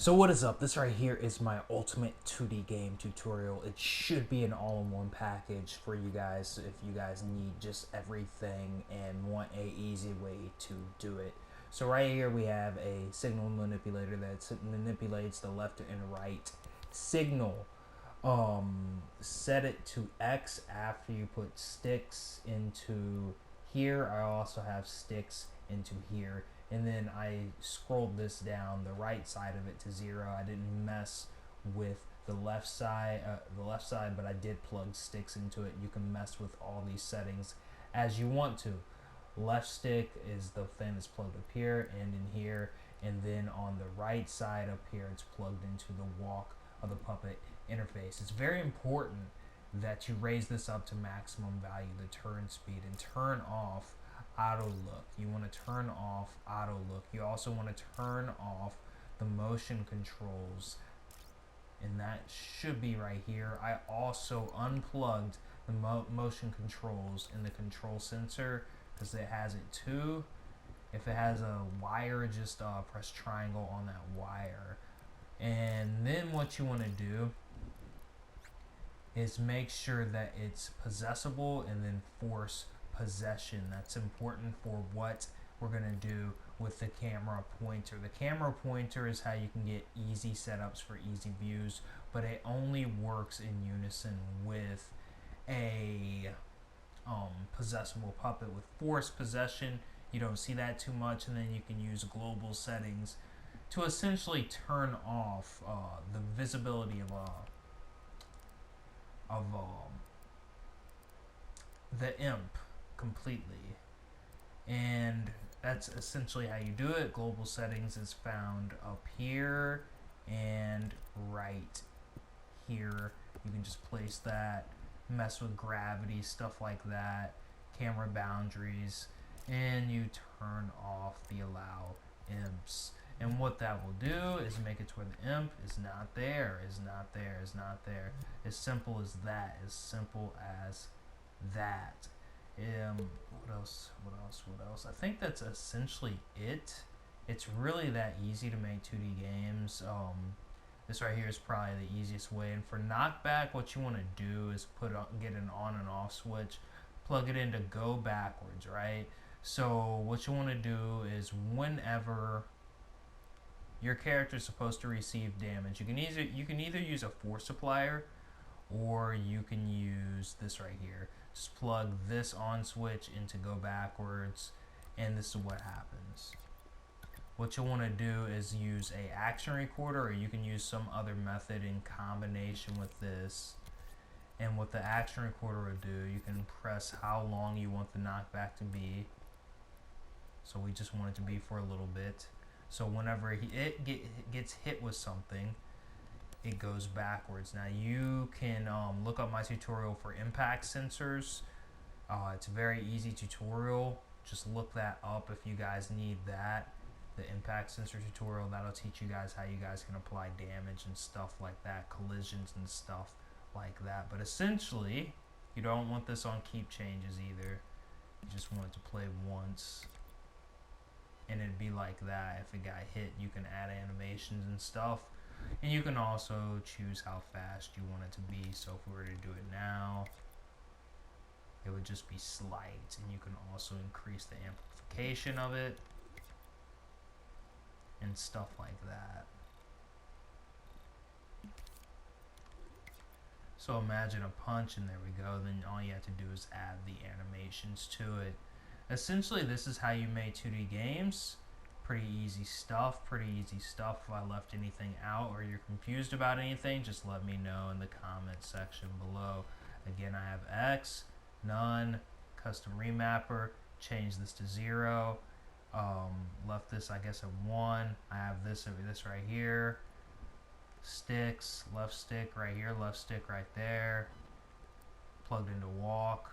So what is up? This right here is my ultimate 2D game tutorial. It should be an all-in-one package for you guys if you guys need just everything and want a easy way to do it. So right here we have a signal manipulator that manipulates the left and right signal. Set it to X after you put sticks into here. I also have sticks into here, and then I scrolled this down the right side of it to 0. I didn't mess with the left side, but I did plug sticks into it. You can mess with all these settings as you want to. Left stick is the thing that's plugged up here and in here, and then on the right side up here it's plugged into the walk of the puppet interface. It's very important that you raise this up to maximum value, the turn speed, and turn off auto look. You want to turn off auto look. You also want to turn off the motion controls, and that should be right here. I also unplugged the motion controls in the control sensor because it has it too. If it has a wire, just press triangle on that wire. And then what you want to do is make sure that it's possessible and then force possession. That's important for what we're going to do with the camera pointer. The camera pointer is how you can get easy setups for easy views, but it only works in unison with a possessible puppet. With forced possession, you don't see that too much, and then you can use global settings to essentially turn off the visibility of the imp completely. And that's essentially how you do it. Global settings is found up here and right here. You can just place that, mess with gravity, stuff like that, camera boundaries, and you turn off the allow imps. And what that will do is make it to where the imp is not there, is not there, is not there. As simple as that, as simple as that. What else? I think that's essentially it. It's really that easy to make 2D games. This right here is probably the easiest way. And for knockback, what you want to do is get an on and off switch, plug it in to go backwards, right? So what you want to do is whenever your character is supposed to receive damage, you can either use a force applier or you can use this right here. Just plug this on switch into go backwards, and this is what happens. What you'll want to do is use a action recorder, or you can use some other method in combination with this. And what the action recorder will do, you can press how long you want the knockback to be. So we just want it to be for a little bit. So whenever it gets hit with something, it goes backwards. Now you can look up my tutorial for impact sensors. It's a very easy tutorial. Just look that up if you guys need that. The impact sensor tutorial, that'll teach you guys how you guys can apply damage and stuff like that, collisions and stuff like that. But essentially, you don't want this on keep changes either. You just want it to play once, and it'd be like that. If it got hit, you can add animations and stuff, and you can also choose how fast you want it to be. So if we were to do it now, it would just be slight, and you can also increase the amplification of it and stuff like that. So imagine a punch, and there we go. Then all you have to do is add the animations to it. Essentially, this is how you make 2D games. Pretty easy stuff, If I left anything out or you're confused about anything, just let me know in the comment section below. Again, I have X, none, custom remapper, change this to 0, left this, I guess, at 1. I have this right here, sticks, left stick right here, left stick right there, plugged into walk.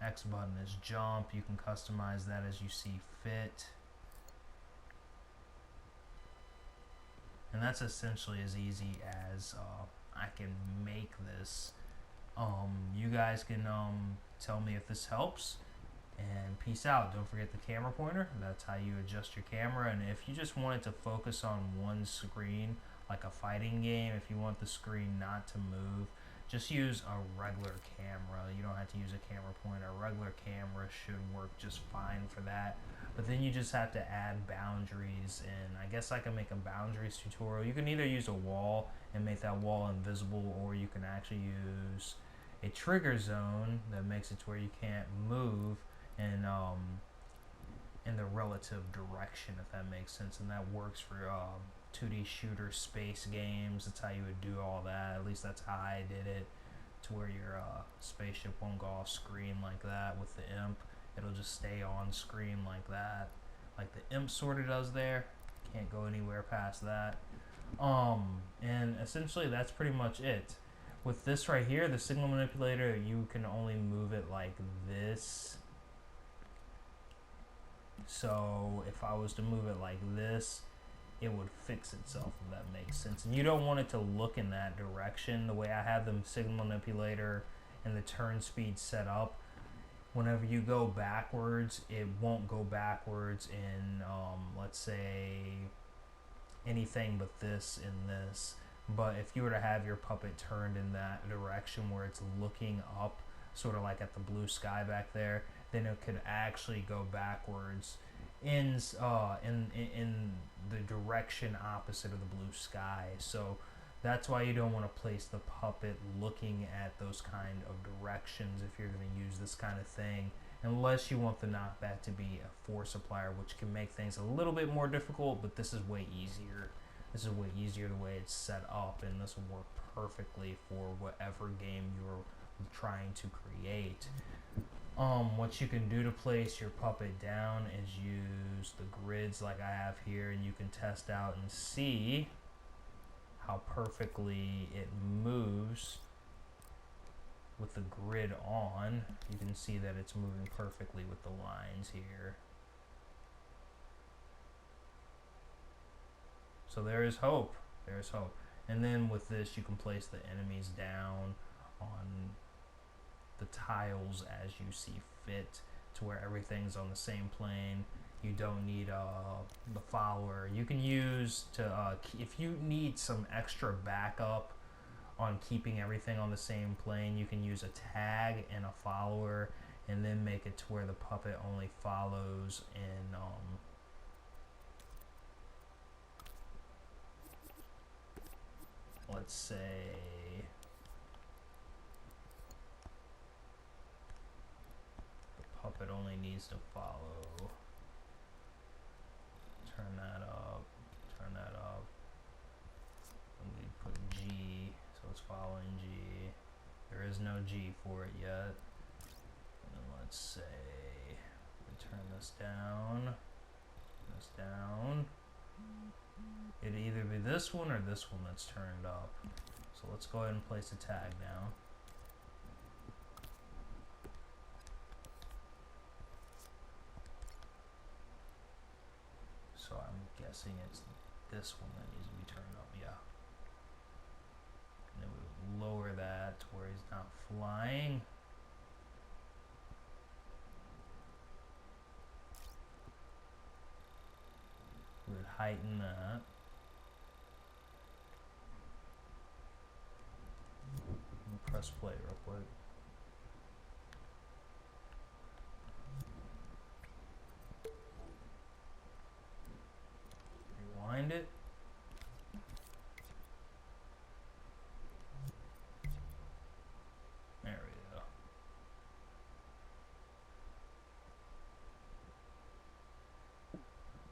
X button is jump. You can customize that as you see fit. And that's essentially as easy as I can make this. You guys can tell me if this helps. And peace out. Don't forget the camera pointer. That's how you adjust your camera. And if you just wanted to focus on one screen, like a fighting game, if you want the screen not to move, just use a regular camera. You don't have to use a camera pointer. A regular camera should work just fine for that. But then you just have to add boundaries, and I guess I can make a boundaries tutorial. You can either use a wall and make that wall invisible, or you can actually use a trigger zone that makes it to where you can't move in the relative direction, if that makes sense. And that works for 2D shooter space games. That's how you would do all that. At least that's how I did it, to where your spaceship won't go off screen like that. With the imp, it'll just stay on screen like that, like the imp sort of does there. Can't go anywhere past that. And essentially that's pretty much it. With this right here, the signal manipulator, you can only move it like this. So if I was to move it like this, it would fix itself, if that makes sense. And you don't want it to look in that direction. The way I have the signal manipulator and the turn speed set up, whenever you go backwards, it won't go backwards in, let's say, anything but this and this. But if you were to have your puppet turned in that direction where it's looking up, sort of like at the blue sky back there, then it could actually go backwards in the direction opposite of the blue sky. So that's why you don't want to place the puppet looking at those kind of directions if you're going to use this kind of thing, unless you want the knockback to be a force applier, which can make things a little bit more difficult. But this is way easier. This is way easier the way it's set up, and this will work perfectly for whatever game you're trying to create. What you can do to place your puppet down is use the grids like I have here, and you can test out and see how perfectly it moves with the grid on. You can see that it's moving perfectly with the lines here. So there is hope. There's hope. And then with this, you can place the enemies down on the tiles as you see fit, to where everything's on the same plane. You don't need the follower. You can use to if you need some extra backup on keeping everything on the same plane, you can use a tag and a follower, and then make it to where the puppet only follows in let's say the puppet only needs to follow. Turn that up, turn that up, and we put G, so it's following G. There is no G for it yet. And then let's say we turn this down, it'd either be this one or this one that's turned up. So let's go ahead and place a tag down. So I'm guessing it's this one that needs to be turned up, yeah. And then we would lower that to where he's not flying. We would heighten that. And press play real quick. Rewind it. There we go.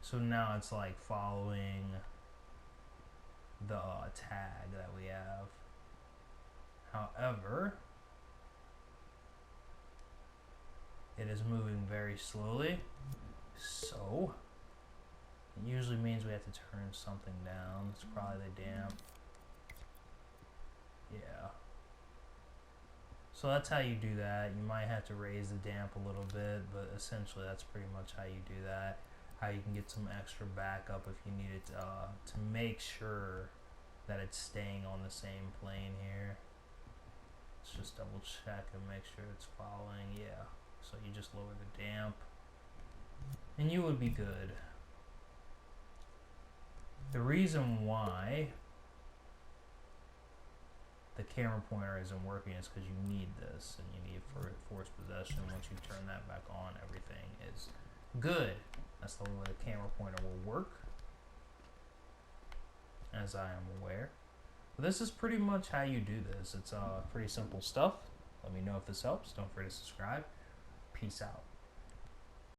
So now it's like following the tag that we have. However, it is moving very slowly, so it usually means we have to turn something down. It's probably the damp. Yeah. So that's how you do that. You might have to raise the damp a little bit, but essentially that's pretty much how you do that. How you can get some extra backup if you need it to make sure that it's staying on the same plane here. Let's just double check and make sure it's following. Yeah. So you just lower the damp and you would be good. The reason why the camera pointer isn't working is because you need this and you need force possession. Once you turn that back on, everything is good. That's the only way the camera pointer will work, as I am aware. But this is pretty much how you do this. It's pretty simple stuff. Let me know if this helps. Don't forget to subscribe. Peace out.